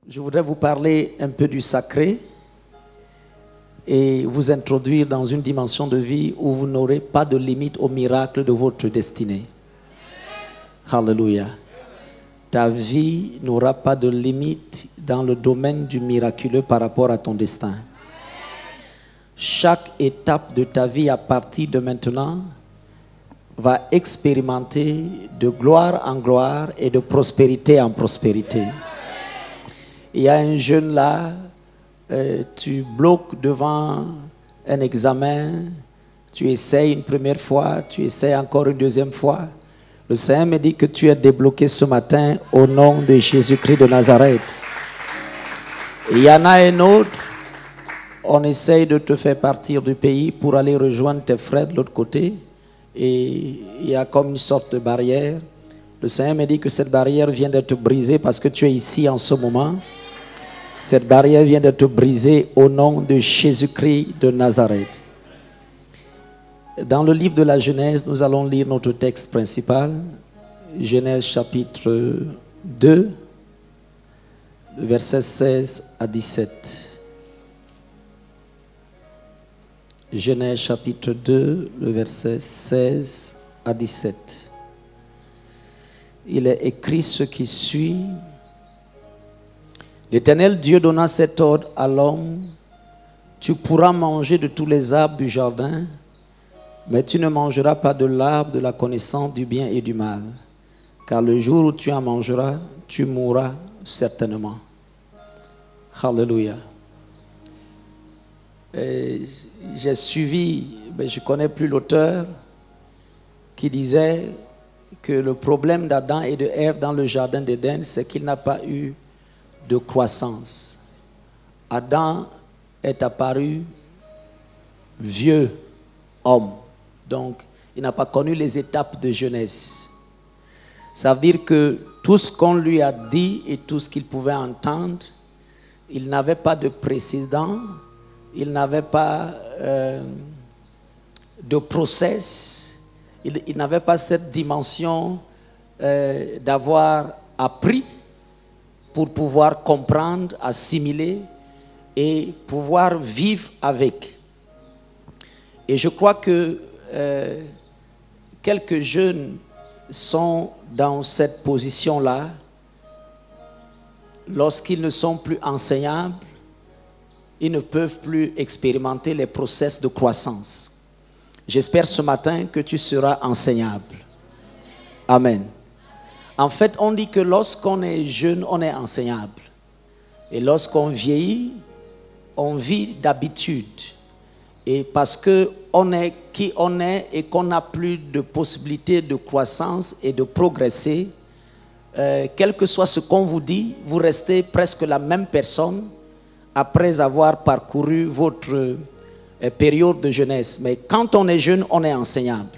Je voudrais vous parler un peu du sacré et vous introduire dans une dimension de vie où vous n'aurez pas de limite au miracle de votre destinée. Alléluia. Ta vie n'aura pas de limite dans le domaine du miraculeux par rapport à ton destin. Chaque étape de ta vie à partir de maintenant va expérimenter de gloire en gloire et de prospérité en prospérité. Il y a un jeune là, tu bloques devant un examen, tu essayes une première fois, tu essayes encore une deuxième fois. Le Seigneur me dit que tu es débloqué ce matin au nom de Jésus-Christ de Nazareth. Et il y en a un autre, on essaye de te faire partir du pays pour aller rejoindre tes frères de l'autre côté. Et il y a comme une sorte de barrière. Le Seigneur me dit que cette barrière vient d'être brisée parce que tu es ici en ce moment. Cette barrière vient d'être brisée au nom de Jésus-Christ de Nazareth. Dans le livre de la Genèse, nous allons lire notre texte principal. Genèse chapitre 2, versets 16 à 17. Genèse chapitre 2, le verset 16 à 17. Il est écrit ce qui suit. L'Éternel Dieu donna cet ordre à l'homme: tu pourras manger de tous les arbres du jardin, mais tu ne mangeras pas de l'arbre de la connaissance du bien et du mal, car le jour où tu en mangeras, tu mourras certainement. Alléluia. J'ai suivi, mais je ne connais plus l'auteur, qui disait que le problème d'Adam et de Ève dans le jardin d'Éden, c'est qu'il n'a pas eu de croissance. Adam est apparu vieux homme, donc il n'a pas connu les étapes de jeunesse. Ça veut dire que tout ce qu'on lui a dit et tout ce qu'il pouvait entendre, il n'avait pas de précédent, il n'avait pas de process, il n'avait pas cette dimension d'avoir appris pour pouvoir comprendre, assimiler et pouvoir vivre avec. Et je crois que quelques jeunes sont dans cette position-là lorsqu'ils ne sont plus enseignables. Ils ne peuvent plus expérimenter les process de croissance. J'espère ce matin que tu seras enseignable. Amen. En fait, on dit que lorsqu'on est jeune, on est enseignable. Et lorsqu'on vieillit, on vit d'habitude. Et parce qu'on est qui on est et qu'on n'a plus de possibilité de croissance et de progresser, quel que soit ce qu'on vous dit, vous restez presque la même personne après avoir parcouru votre période de jeunesse. Mais quand on est jeune, on est enseignable.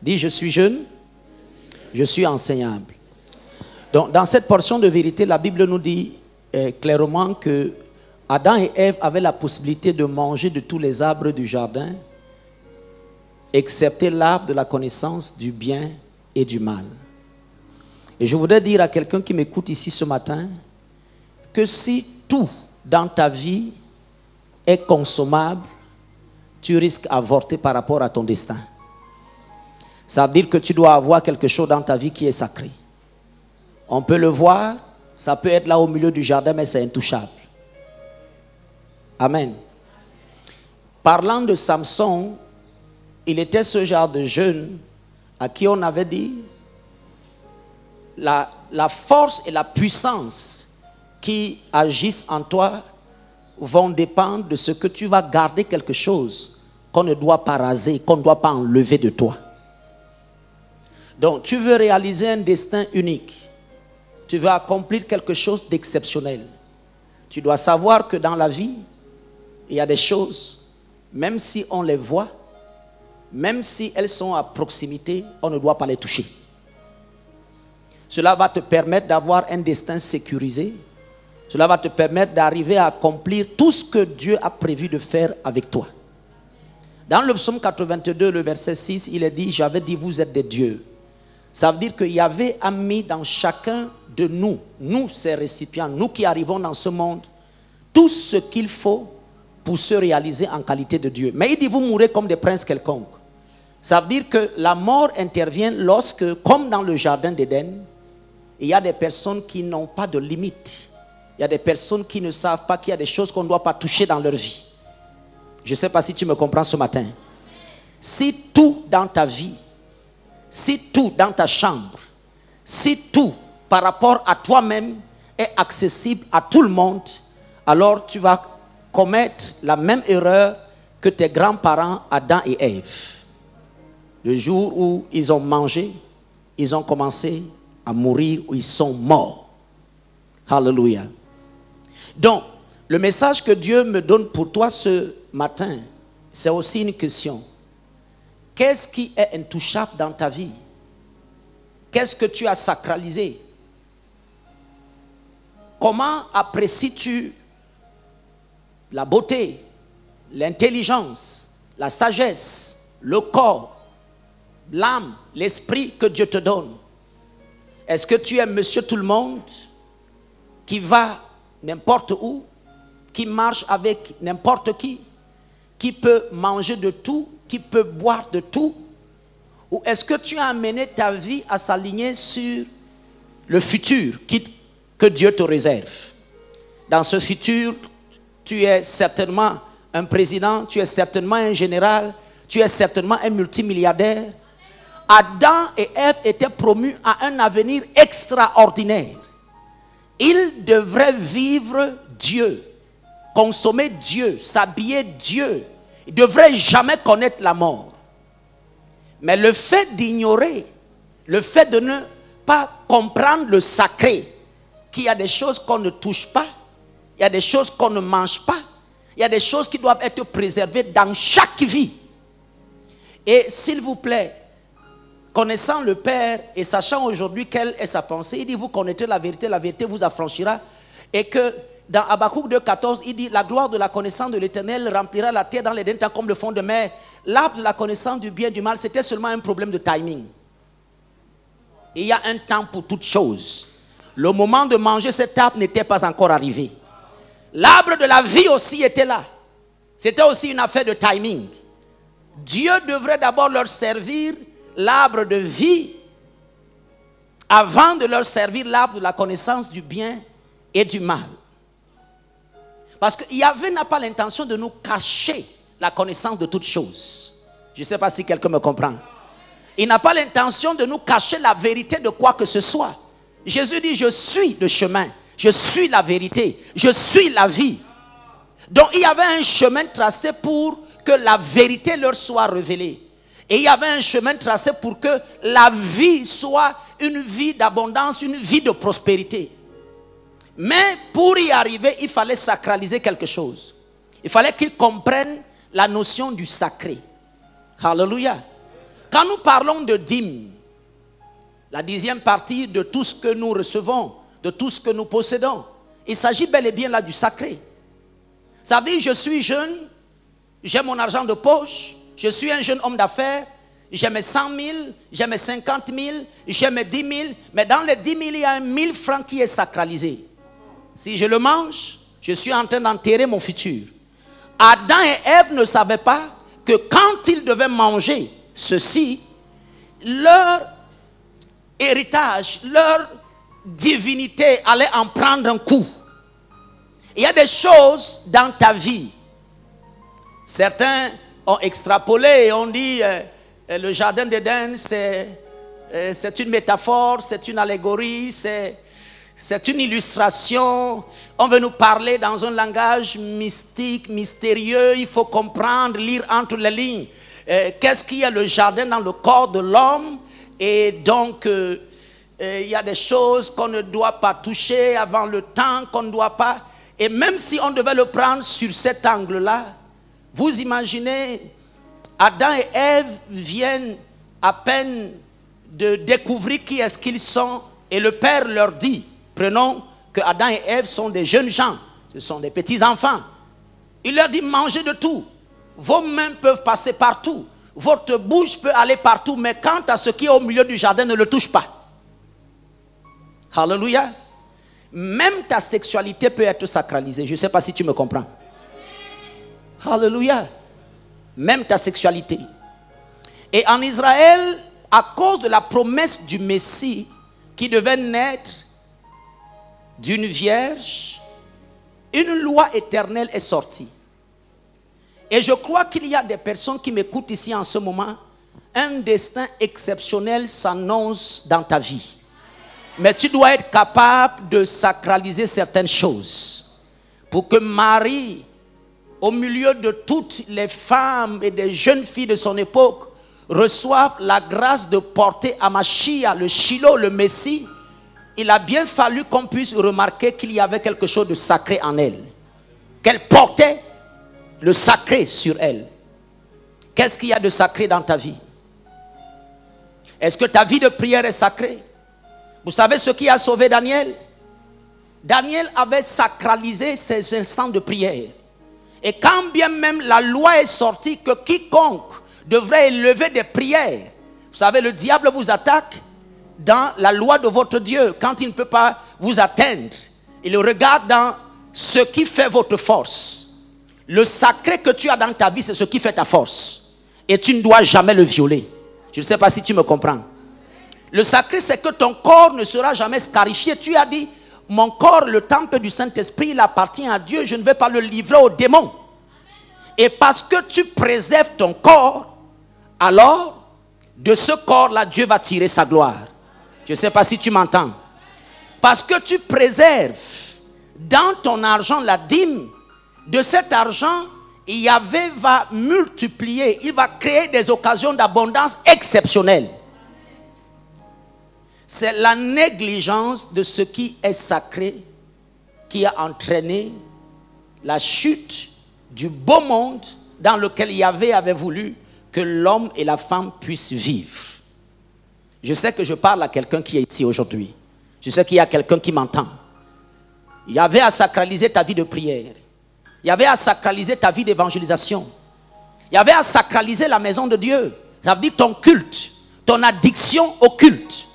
Dis, je suis jeune, je suis enseignable. Donc, dans cette portion de vérité, la Bible nous dit clairement que Adam et Ève avaient la possibilité de manger de tous les arbres du jardin, excepté l'arbre de la connaissance du bien et du mal. Et je voudrais dire à quelqu'un qui m'écoute ici ce matin que si tout dans ta vie est consommable, tu risques d'avorter par rapport à ton destin. Ça veut dire que tu dois avoir quelque chose dans ta vie qui est sacré. On peut le voir, ça peut être là au milieu du jardin, mais c'est intouchable. Amen. Parlant de Samson, il était ce genre de jeune à qui on avait dit la force et la puissance qui agissent en toi vont dépendre de ce que tu vas garder quelque chose qu'on ne doit pas raser, qu'on ne doit pas enlever de toi. Donc tu veux réaliser un destin unique. Tu veux accomplir quelque chose d'exceptionnel. Tu dois savoir que dans la vie, il y a des choses, même si on les voit, même si elles sont à proximité, on ne doit pas les toucher. Cela va te permettre d'avoir un destin sécurisé. Cela va te permettre d'arriver à accomplir tout ce que Dieu a prévu de faire avec toi. Dans le psaume 82, le verset 6, il est dit: j'avais dit, vous êtes des dieux. Ça veut dire que Yahvé a mis dans chacun de nous, nous ces récipients, nous qui arrivons dans ce monde, tout ce qu'il faut pour se réaliser en qualité de Dieu. Mais il dit, vous mourrez comme des princes quelconques. Ça veut dire que la mort intervient lorsque, comme dans le jardin d'Éden, il y a des personnes qui n'ont pas de limite. Il y a des personnes qui ne savent pas qu'il y a des choses qu'on ne doit pas toucher dans leur vie. Je ne sais pas si tu me comprends ce matin. Si tout dans ta vie, si tout dans ta chambre, si tout par rapport à toi-même est accessible à tout le monde, alors tu vas commettre la même erreur que tes grands-parents Adam et Ève. Le jour où ils ont mangé, ils ont commencé à mourir, ou ils sont morts. Alléluia. Donc, le message que Dieu me donne pour toi ce matin, c'est aussi une question. Qu'est-ce qui est intouchable dans ta vie? Qu'est-ce que tu as sacralisé? Comment apprécies-tu la beauté, l'intelligence, la sagesse, le corps, l'âme, l'esprit que Dieu te donne? Est-ce que tu es monsieur tout le monde qui va n'importe où, qui marche avec n'importe qui peut manger de tout, qui peut boire de tout? Ou est-ce que tu as amené ta vie à s'aligner sur le futur que Dieu te réserve? Dans ce futur, tu es certainement un président, tu es certainement un général, tu es certainement un multimilliardaire. Adam et Ève étaient promus à un avenir extraordinaire. Ils devraient vivre Dieu, consommer Dieu, s'habiller Dieu. Ils ne devraient jamais connaître la mort. Mais le fait d'ignorer, le fait de ne pas comprendre le sacré, qu'il y a des choses qu'on ne touche pas, il y a des choses qu'on ne mange pas, il y a des choses qui doivent être préservées dans chaque vie. Et s'il vous plaît, connaissant le Père et sachant aujourd'hui quelle est sa pensée, il dit, vous connaîtrez la vérité vous affranchira. Et que dans Habakkuk 2,14, il dit, la gloire de la connaissance de l'Éternel remplira la terre dans les derniers temps comme le fond de mer. L'arbre de la connaissance du bien et du mal, c'était seulement un problème de timing. Il y a un temps pour toutes choses. Le moment de manger cet arbre n'était pas encore arrivé. L'arbre de la vie aussi était là. C'était aussi une affaire de timing. Dieu devrait d'abord leur servir l'arbre de vie avant de leur servir l'arbre de la connaissance du bien et du mal. Parce que Yahvé n'a pas l'intention de nous cacher la connaissance de toutes choses. Je ne sais pas si quelqu'un me comprend. Il n'a pas l'intention de nous cacher la vérité de quoi que ce soit. Jésus dit, je suis le chemin, je suis la vérité, je suis la vie. Donc il y avait un chemin tracé pour que la vérité leur soit révélée. Et il y avait un chemin tracé pour que la vie soit une vie d'abondance, une vie de prospérité. Mais pour y arriver, il fallait sacraliser quelque chose. Il fallait qu'ils comprennent la notion du sacré. Alléluia. Quand nous parlons de dîme, la 10e partie de tout ce que nous recevons, de tout ce que nous possédons, il s'agit bel et bien là du sacré. Ça veut dire, je suis jeune, j'ai mon argent de poche, je suis un jeune homme d'affaires, j'ai mes 100 000, j'ai mes 50 000, j'ai mes 10 000, mais dans les 10 000, il y a un 1000 francs qui est sacralisé. Si je le mange, je suis en train d'enterrer mon futur. Adam et Ève ne savaient pas que quand ils devaient manger ceci, leur héritage, leur divinité allait en prendre un coup. Il y a des choses dans ta vie. Certains ont extrapolé et ont dit le jardin d'Éden c'est une métaphore, c'est une allégorie, c'est une illustration. On veut nous parler dans un langage mystique, mystérieux. Il faut comprendre, lire entre les lignes. Qu'est-ce qu'il y a le jardin dans le corps de l'homme? Et donc, il y a des choses qu'on ne doit pas toucher avant le temps, qu'on ne doit pas. Et même si on devait le prendre sur cet angle-là, vous imaginez, Adam et Ève viennent à peine de découvrir qui est-ce qu'ils sont. Et le Père leur dit, prenons que Adam et Ève sont des jeunes gens, ce sont des petits enfants. Il leur dit, mangez de tout. Vos mains peuvent passer partout. Votre bouche peut aller partout, mais quant à ce qui est au milieu du jardin, ne le touche pas. Alléluia. Même ta sexualité peut être sacralisée. Je ne sais pas si tu me comprends. Alléluia. Même ta sexualité. Et en Israël, à cause de la promesse du Messie qui devait naître d'une vierge, une loi éternelle est sortie. Et je crois qu'il y a des personnes qui m'écoutent ici en ce moment. Un destin exceptionnel s'annonce dans ta vie. Mais tu dois être capable de sacraliser certaines choses. Pour que Marie, au milieu de toutes les femmes et des jeunes filles de son époque, reçoive la grâce de porter à Machia, le Shiloh, le Messie. Il a bien fallu qu'on puisse remarquer qu'il y avait quelque chose de sacré en elle. Qu'elle portait le sacré sur elle. Qu'est-ce qu'il y a de sacré dans ta vie? Est-ce que ta vie de prière est sacrée? Vous savez ce qui a sauvé Daniel? Daniel avait sacralisé ses instants de prière. Et quand bien même la loi est sortie que quiconque devrait élever des prières, vous savez, le diable vous attaque dans la loi de votre Dieu. Quand il ne peut pas vous atteindre, il regarde dans ce qui fait votre force. Le sacré que tu as dans ta vie, c'est ce qui fait ta force. Et tu ne dois jamais le violer. Je ne sais pas si tu me comprends. Le sacré, c'est que ton corps ne sera jamais scarifié. Tu as dit, mon corps, le temple du Saint-Esprit, il appartient à Dieu. Je ne vais pas le livrer aux démons. Et parce que tu préserves ton corps, alors, de ce corps-là, Dieu va tirer sa gloire. Je ne sais pas si tu m'entends. Parce que tu préserves dans ton argent la dîme. De cet argent, Yahvé va multiplier. Il va créer des occasions d'abondance exceptionnelles. C'est la négligence de ce qui est sacré qui a entraîné la chute du beau monde dans lequel Yahvé avait voulu que l'homme et la femme puissent vivre. Je sais que je parle à quelqu'un qui est ici aujourd'hui. Je sais qu'il y a quelqu'un qui m'entend. Yahvé a sacralisé ta vie de prière. Yahvé a sacralisé ta vie d'évangélisation. Yahvé a sacralisé la maison de Dieu. Ça veut dire ton culte, ton addiction au culte.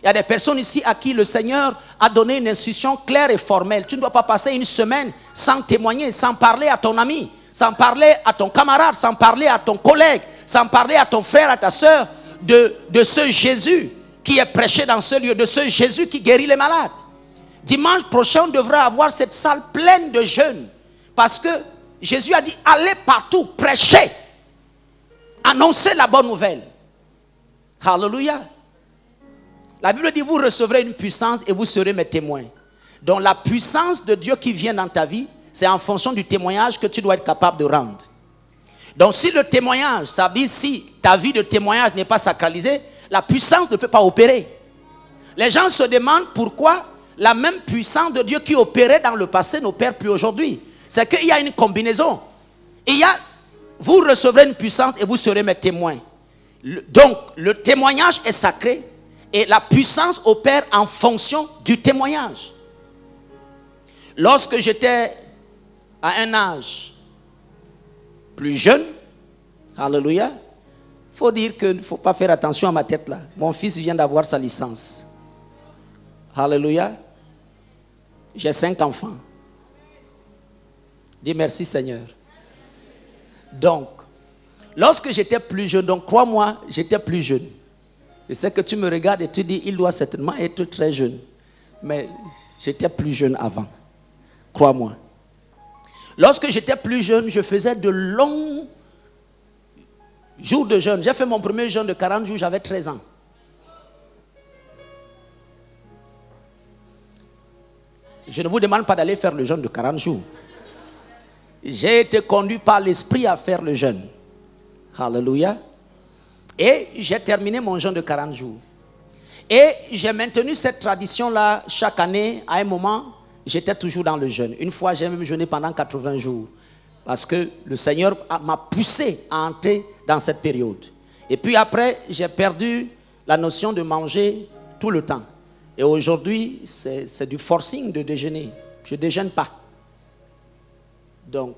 Il y a des personnes ici à qui le Seigneur a donné une instruction claire et formelle. Tu ne dois pas passer une semaine sans témoigner, sans parler à ton ami, sans parler à ton camarade, sans parler à ton collègue, sans parler à ton frère, à ta soeur, de ce Jésus qui est prêché dans ce lieu, de ce Jésus qui guérit les malades. Dimanche prochain, on devrait avoir cette salle pleine de jeunes. Parce que Jésus a dit, allez partout, prêchez, annoncez la bonne nouvelle. Alléluia. La Bible dit, vous recevrez une puissance et vous serez mes témoins. Donc la puissance de Dieu qui vient dans ta vie, c'est en fonction du témoignage que tu dois être capable de rendre. Donc si le témoignage, ça veut dire si ta vie de témoignage n'est pas sacralisée, la puissance ne peut pas opérer. Les gens se demandent pourquoi la même puissance de Dieu qui opérait dans le passé n'opère plus aujourd'hui. C'est qu'il y a une combinaison. Vous recevrez une puissance et vous serez mes témoins. Donc, le témoignage est sacré et la puissance opère en fonction du témoignage. Lorsque j'étais à un âge plus jeune, alléluia, il faut dire qu'il ne faut pas faire attention à ma tête là. Mon fils vient d'avoir sa licence. Alléluia. J'ai 5 enfants. Dis merci Seigneur. Donc, lorsque j'étais plus jeune, donc crois-moi, j'étais plus jeune. Je sais que tu me regardes et tu dis, il doit certainement être très jeune. Mais j'étais plus jeune avant. Crois-moi. Lorsque j'étais plus jeune, je faisais de longs jours de jeûne. J'ai fait mon premier jeûne de 40 jours, j'avais 13 ans. Je ne vous demande pas d'aller faire le jeûne de 40 jours. J'ai été conduit par l'Esprit à faire le jeûne. Alléluia. Et j'ai terminé mon jeûne de 40 jours. Et j'ai maintenu cette tradition-là chaque année. À un moment, j'étais toujours dans le jeûne. Une fois, j'ai même jeûné pendant 80 jours. Parce que le Seigneur m'a poussé à entrer dans cette période. Et puis après, j'ai perdu la notion de manger tout le temps. Et aujourd'hui, c'est du forcing de déjeuner. Je ne déjeune pas. Donc,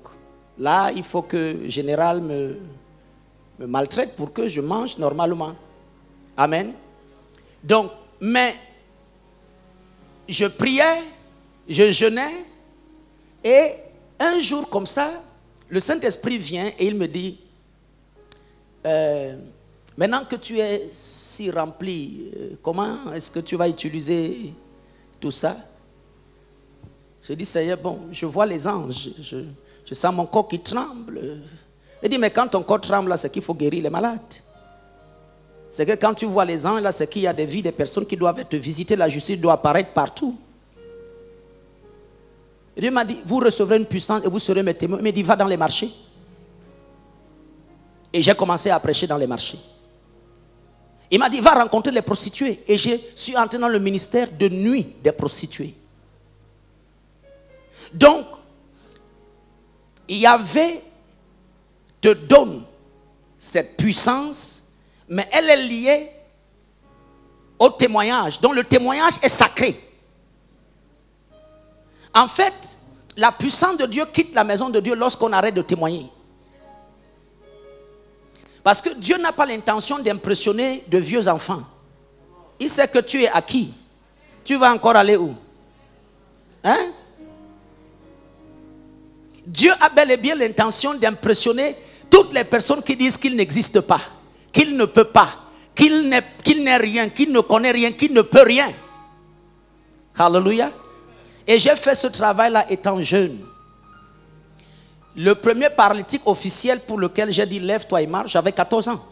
là, il faut que le général me me maltraite pour que je mange normalement. Amen. Donc, mais je priais, je jeûnais, et un jour comme ça, le Saint-Esprit vient et il me dit, maintenant que tu es si rempli, comment est-ce que tu vas utiliser tout ça? Je dis, Seigneur, bon, je vois les anges, je sens mon corps qui tremble. Il dit, mais quand ton corps tremble, là, c'est qu'il faut guérir les malades. C'est que quand tu vois les anges, là, c'est qu'il y a des vies, des personnes qui doivent te visiter, la justice doit apparaître partout. Et Dieu m'a dit, vous recevrez une puissance et vous serez mes témoins. Il m'a dit, va dans les marchés. Et j'ai commencé à prêcher dans les marchés. Il m'a dit, va rencontrer les prostituées. Et je suis entré dans le ministère de nuit des prostituées. Donc, Yahvé te donne cette puissance, mais elle est liée au témoignage. Donc le témoignage est sacré. En fait, la puissance de Dieu quitte la maison de Dieu lorsqu'on arrête de témoigner. Parce que Dieu n'a pas l'intention d'impressionner de vieux enfants. Il sait que tu es acquis. Tu vas encore aller où? Hein? Dieu a bel et bien l'intention d'impressionner toutes les personnes qui disent qu'il n'existe pas, qu'il ne peut pas, qu'il n'est rien, qu'il ne connaît rien, qu'il ne peut rien. Alléluia. Et j'ai fait ce travail-là étant jeune. Le premier paralytique officiel pour lequel j'ai dit lève-toi et marche, j'avais 14 ans.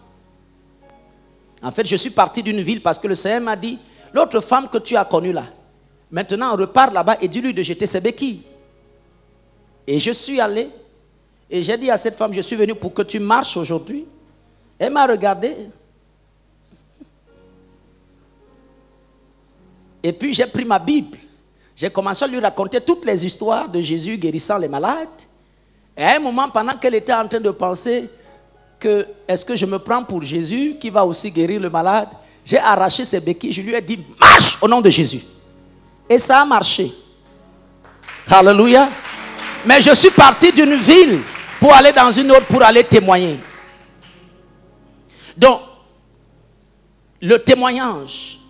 En fait, je suis parti d'une ville parce que le Seigneur m'a dit, l'autre femme que tu as connue là, maintenant repars là-bas et dis-lui de jeter ses béquilles. Et je suis allé et j'ai dit à cette femme, je suis venu pour que tu marches aujourd'hui. Elle m'a regardé. Et puis j'ai pris ma Bible. J'ai commencé à lui raconter toutes les histoires de Jésus guérissant les malades. Et à un moment, pendant qu'elle était en train de penser que est-ce que je me prends pour Jésus qui va aussi guérir le malade, j'ai arraché ses béquilles. Je lui ai dit, marche au nom de Jésus. Et ça a marché. Alléluia. Mais je suis parti d'une ville pour aller dans une autre, pour aller témoigner. Donc, le témoignage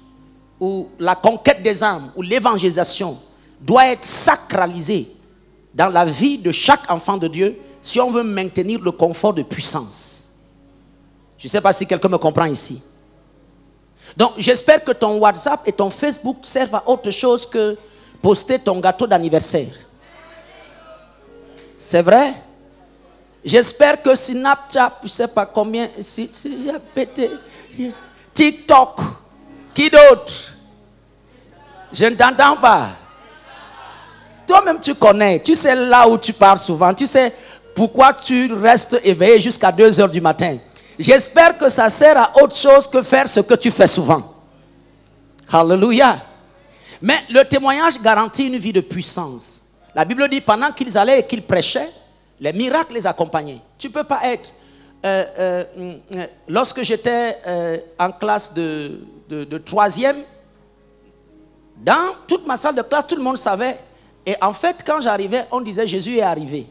ou la conquête des âmes ou l'évangélisation doit être sacralisé dans la vie de chaque enfant de Dieu si on veut maintenir le confort de puissance. Je ne sais pas si quelqu'un me comprend ici. Donc, j'espère que ton WhatsApp et ton Facebook servent à autre chose que poster ton gâteau d'anniversaire. C'est vrai? J'espère que Snapchat, je ne sais pas combien, si j'ai pété, TikTok, qui d'autre? Je ne t'entends pas. Toi-même tu connais, tu sais là où tu pars souvent, tu sais pourquoi tu restes éveillé jusqu'à 2 heures du matin. J'espère que ça sert à autre chose que faire ce que tu fais souvent. Alléluia. Mais le témoignage garantit une vie de puissance. La Bible dit pendant qu'ils allaient et qu'ils prêchaient, les miracles les accompagnaient. Tu ne peux pas être... lorsque j'étais en classe de 3e, dans toute ma salle de classe, tout le monde savait. Et en fait, quand j'arrivais, on disait Jésus est arrivé.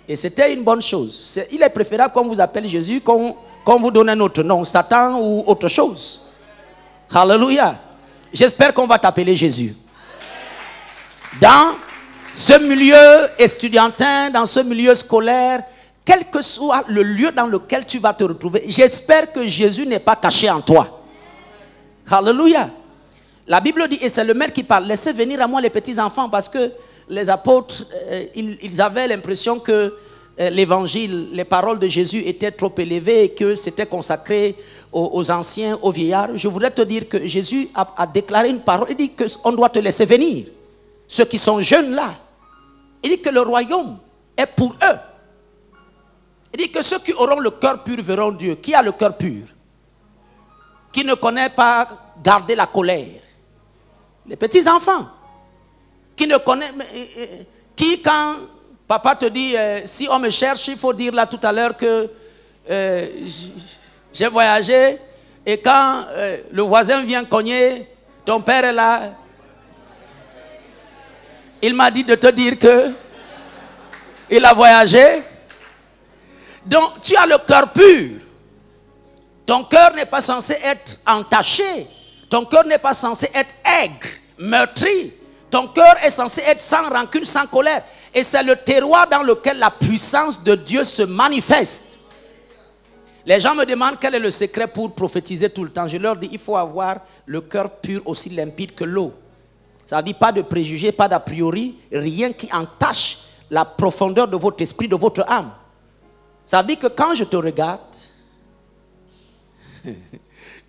Et c'était une bonne chose. Il est préférable qu'on vous appelle Jésus, qu'on vous donne un autre nom, Satan ou autre chose. Alléluia. J'espère qu'on va t'appeler Jésus. Dans ce milieu estudiantin, dans ce milieu scolaire, quel que soit le lieu dans lequel tu vas te retrouver, j'espère que Jésus n'est pas caché en toi. Alléluia. La Bible dit, et c'est le maître qui parle, laissez venir à moi les petits enfants, parce que les apôtres, ils avaient l'impression que l'évangile, les paroles de Jésus étaient trop élevées et que c'était consacré aux anciens, aux vieillards. Je voudrais te dire que Jésus a déclaré une parole, il dit qu'on doit te laisser venir. Ceux qui sont jeunes là, il dit que le royaume est pour eux. Il dit que ceux qui auront le cœur pur verront Dieu. Qui a le cœur pur? Qui ne connaît pas garder la colère? Les petits enfants. Qui ne connaît, qui quand papa te dit, si on me cherche, il faut dire là tout à l'heure que j'ai voyagé et quand le voisin vient cogner, ton père est là. Il m'a dit de te dire que il a voyagé. Donc, tu as le cœur pur. Ton cœur n'est pas censé être entaché. Ton cœur n'est pas censé être aigre, meurtri. Ton cœur est censé être sans rancune, sans colère. Et c'est le terroir dans lequel la puissance de Dieu se manifeste. Les gens me demandent quel est le secret pour prophétiser tout le temps. Je leur dis, il faut avoir le cœur pur, aussi limpide que l'eau. Ça ne dit pas de préjugés, pas d'a priori, rien qui entache la profondeur de votre esprit, de votre âme. Ça veut dire que quand je te regarde,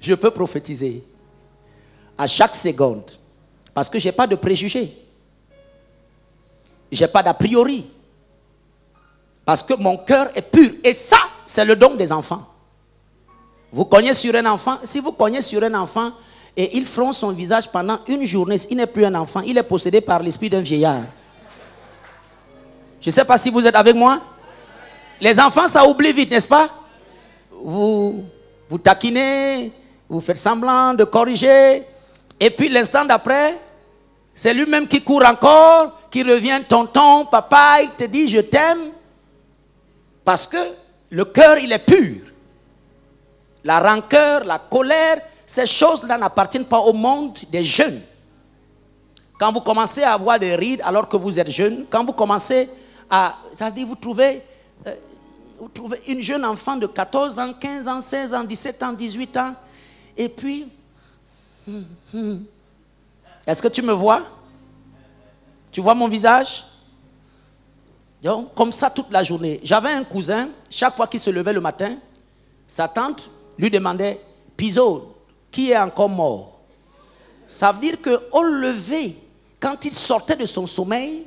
je peux prophétiser à chaque seconde. Parce que je n'ai pas de préjugés. Je n'ai pas d'a priori. Parce que mon cœur est pur. Et ça, c'est le don des enfants. Vous cognez sur un enfant. Si vous cognez sur un enfant et il fronce son visage pendant une journée, il n'est plus un enfant. Il est possédé par l'esprit d'un vieillard. Je ne sais pas si vous êtes avec moi. Les enfants, ça oublie vite, n'est-ce pas? Vous taquinez, vous faites semblant de corriger. Et puis l'instant d'après, c'est lui-même qui court encore, qui revient, tonton, papa, il te dit je t'aime. Parce que le cœur, il est pur. La rancœur, la colère, ces choses-là n'appartiennent pas au monde des jeunes. Quand vous commencez à avoir des rides alors que vous êtes jeune, quand vous commencez à... Ça veut dire vous trouvez une jeune enfant de 14 ans, 15 ans, 16 ans, 17 ans, 18 ans, et puis... Est-ce que tu me vois? Tu vois mon visage? Donc, comme ça toute la journée. J'avais un cousin, chaque fois qu'il se levait le matin, sa tante lui demandait, Piso, qui est encore mort? Ça veut dire qu'au lever, quand il sortait de son sommeil,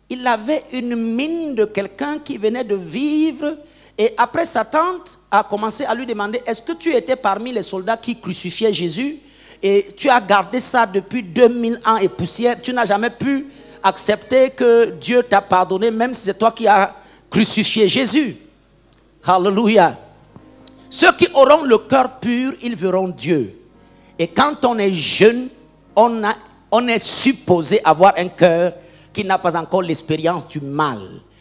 il avait une mine de quelqu'un qui venait de vivre. Et après, sa tante a commencé à lui demander, est-ce que tu étais parmi les soldats qui crucifiaient Jésus? Et tu as gardé ça depuis 2000 ans et poussière. Tu n'as jamais pu accepter que Dieu t'a pardonné, même si c'est toi qui as crucifié Jésus. Alléluia. Ceux qui auront le cœur pur, ils verront Dieu. Et quand on est jeune, on est supposé avoir un cœur qui n'a pas encore l'expérience du mal,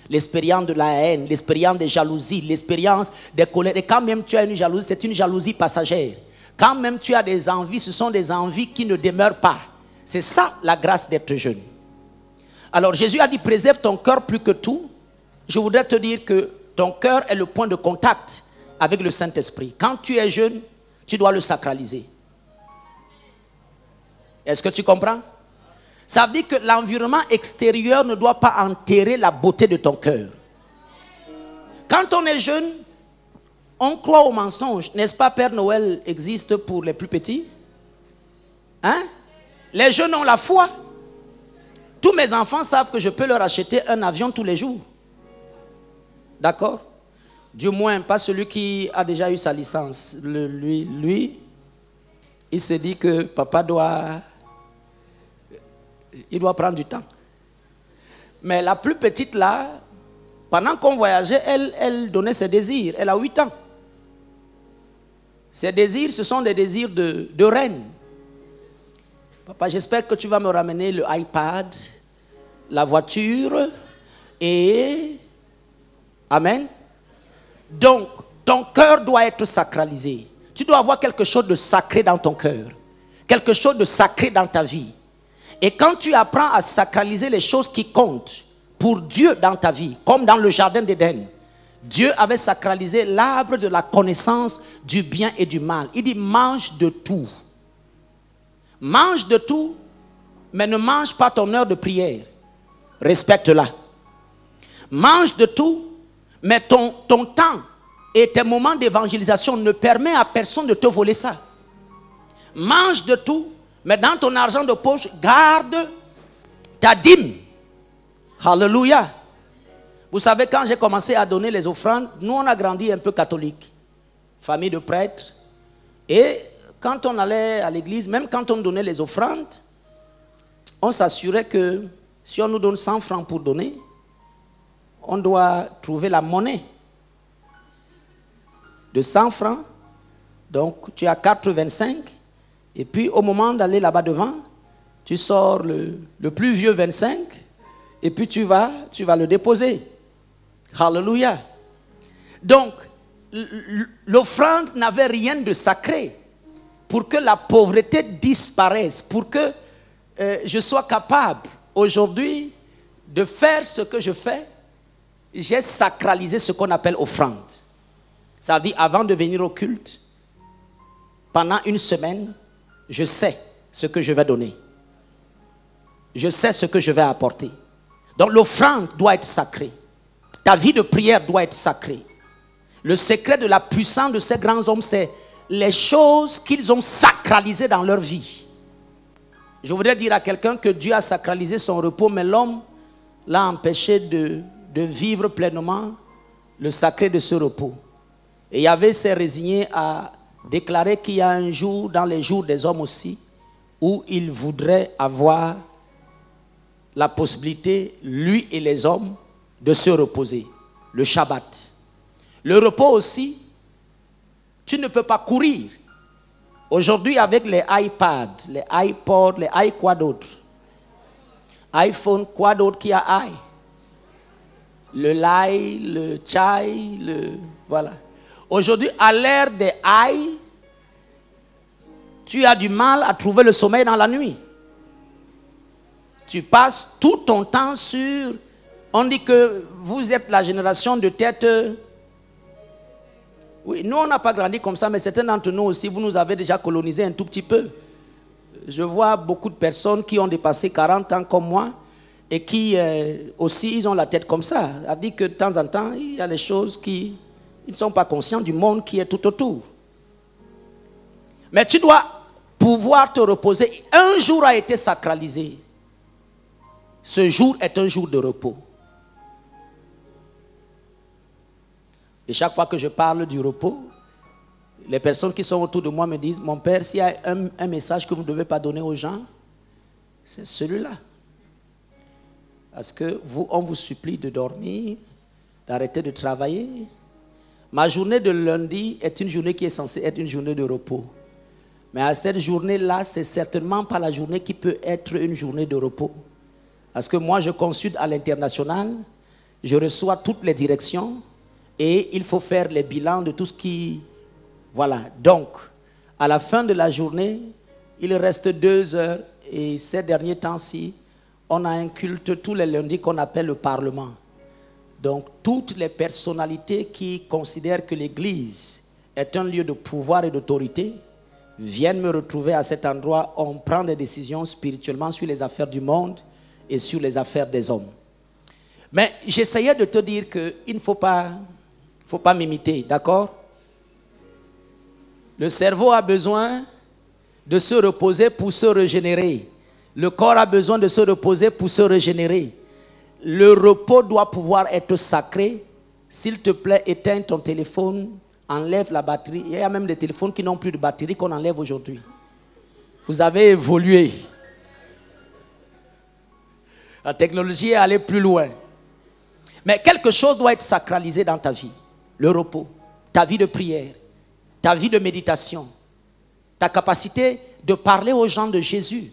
l'expérience de la haine, l'expérience des jalousies, l'expérience des colères. Et quand même tu as une jalousie, c'est une jalousie passagère. Quand même tu as des envies, ce sont des envies qui ne demeurent pas. C'est ça la grâce d'être jeune. Alors Jésus a dit, préserve ton cœur plus que tout. Je voudrais te dire que ton cœur est le point de contact avec le Saint-Esprit. Quand tu es jeune, tu dois le sacraliser. Est-ce que tu comprends? Ça veut dire que l'environnement extérieur ne doit pas enterrer la beauté de ton cœur. Quand on est jeune, on croit au mensonge. N'est-ce pas, Père Noël existe pour les plus petits? Hein? Les jeunes ont la foi. Tous mes enfants savent que je peux leur acheter un avion tous les jours. D'accord? Du moins, pas celui qui a déjà eu sa licence. Lui, il se dit que papa doit prendre du temps. Mais la plus petite là, pendant qu'on voyageait, elle donnait ses désirs. Elle a 8 ans. Ses désirs, ce sont des désirs de reine. Papa, j'espère que tu vas me ramener le iPad, la voiture et... Amen. Donc, ton cœur doit être sacralisé. Tu dois avoir quelque chose de sacré dans ton cœur. Quelque chose de sacré dans ta vie. Et quand tu apprends à sacraliser les choses qui comptent pour Dieu dans ta vie, comme dans le jardin d'Éden, Dieu avait sacralisé l'arbre de la connaissance du bien et du mal. Il dit, mange de tout. Mange de tout, mais ne mange pas ton heure de prière. Respecte-la. Mange de tout, mais ton temps et tes moments d'évangélisation ne permettent à personne de te voler ça. Mange de tout, mais dans ton argent de poche, garde ta dîme. Alléluia. Vous savez, quand j'ai commencé à donner les offrandes, nous on a grandi un peu catholique. Famille de prêtres. Et quand on allait à l'église, même quand on donnait les offrandes, on s'assurait que si on nous donne 100 francs pour donner, on doit trouver la monnaie de 100 francs. Donc tu as 4,25. Et puis au moment d'aller là-bas devant, tu sors le plus vieux 25. Et puis tu vas le déposer. Alléluia. Donc, l'offrande n'avait rien de sacré. Pour que la pauvreté disparaisse, pour que je sois capable aujourd'hui de faire ce que je fais, j'ai sacralisé ce qu'on appelle offrande. Ça veut dire, avant de venir au culte, pendant une semaine, je sais ce que je vais donner. Je sais ce que je vais apporter. Donc l'offrande doit être sacrée. Ta vie de prière doit être sacrée. Le secret de la puissance de ces grands hommes, c'est les choses qu'ils ont sacralisées dans leur vie. Je voudrais dire à quelqu'un que Dieu a sacralisé son repos, mais l'homme l'a empêché de vivre pleinement le sacré de ce repos. Et Yahvé s'est résigné à déclarer qu'il y a un jour, dans les jours des hommes aussi, où il voudrait avoir la possibilité, lui et les hommes, de se reposer. Le Shabbat. Le repos aussi, tu ne peux pas courir. Aujourd'hui, avec les iPads, les iPods, les quoi d'autre? iPhone, quoi d'autre qui a i? Le Lai, le Chai, voilà. Aujourd'hui, à l'ère des i, tu as du mal à trouver le sommeil dans la nuit. Tu passes tout ton temps sur... On dit que vous êtes la génération de tête... Oui, nous on n'a pas grandi comme ça, mais certains d'entre nous aussi, vous nous avez déjà colonisé un tout petit peu. Je vois beaucoup de personnes qui ont dépassé 40 ans comme moi et qui aussi, ils ont la tête comme ça. Ça dit que de temps en temps, il y a des choses qui ils ne sont pas conscients du monde qui est tout autour. Mais tu dois pouvoir te reposer. Un jour a été sacralisé. Ce jour est un jour de repos. Et chaque fois que je parle du repos, les personnes qui sont autour de moi me disent, mon père, s'il y a un message que vous ne devez pas donner aux gens, c'est celui-là. Parce que on vous supplie de dormir, d'arrêter de travailler. Ma journée de lundi est une journée qui est censée être une journée de repos. Mais à cette journée-là, c'est certainement pas la journée qui peut être une journée de repos. Parce que moi, je consulte à l'international, je reçois toutes les directions, et il faut faire les bilans de tout ce qui... Voilà. Donc, à la fin de la journée, il reste 2 heures. Et ces derniers temps-ci, on a un culte tous les lundis qu'on appelle le Parlement. Donc, toutes les personnalités qui considèrent que l'Église est un lieu de pouvoir et d'autorité viennent me retrouver à cet endroit. On prend des décisions spirituellement sur les affaires du monde et sur les affaires des hommes. Mais j'essayais de te dire qu'il ne faut pas m'imiter, d'accord? Le cerveau a besoin de se reposer pour se régénérer. Le corps a besoin de se reposer pour se régénérer. Le repos doit pouvoir être sacré. S'il te plaît, éteins ton téléphone, enlève la batterie. Il y a même des téléphones qui n'ont plus de batterie qu'on enlève aujourd'hui. Vous avez évolué. La technologie est allée plus loin. Mais quelque chose doit être sacralisé dans ta vie. Le repos, ta vie de prière, ta vie de méditation, ta capacité de parler aux gens de Jésus.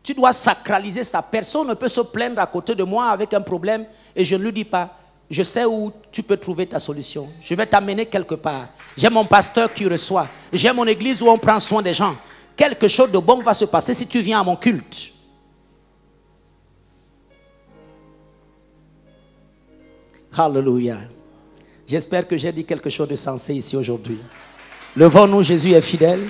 Tu dois sacraliser ça. Personne ne peut se plaindre à côté de moi avec un problème et je ne lui dis pas, je sais où tu peux trouver ta solution. Je vais t'amener quelque part. J'ai mon pasteur qui reçoit. J'ai mon église où on prend soin des gens. Quelque chose de bon va se passer si tu viens à mon culte. Alléluia. J'espère que j'ai dit quelque chose de sensé ici aujourd'hui. Levons-nous, Jésus est fidèle.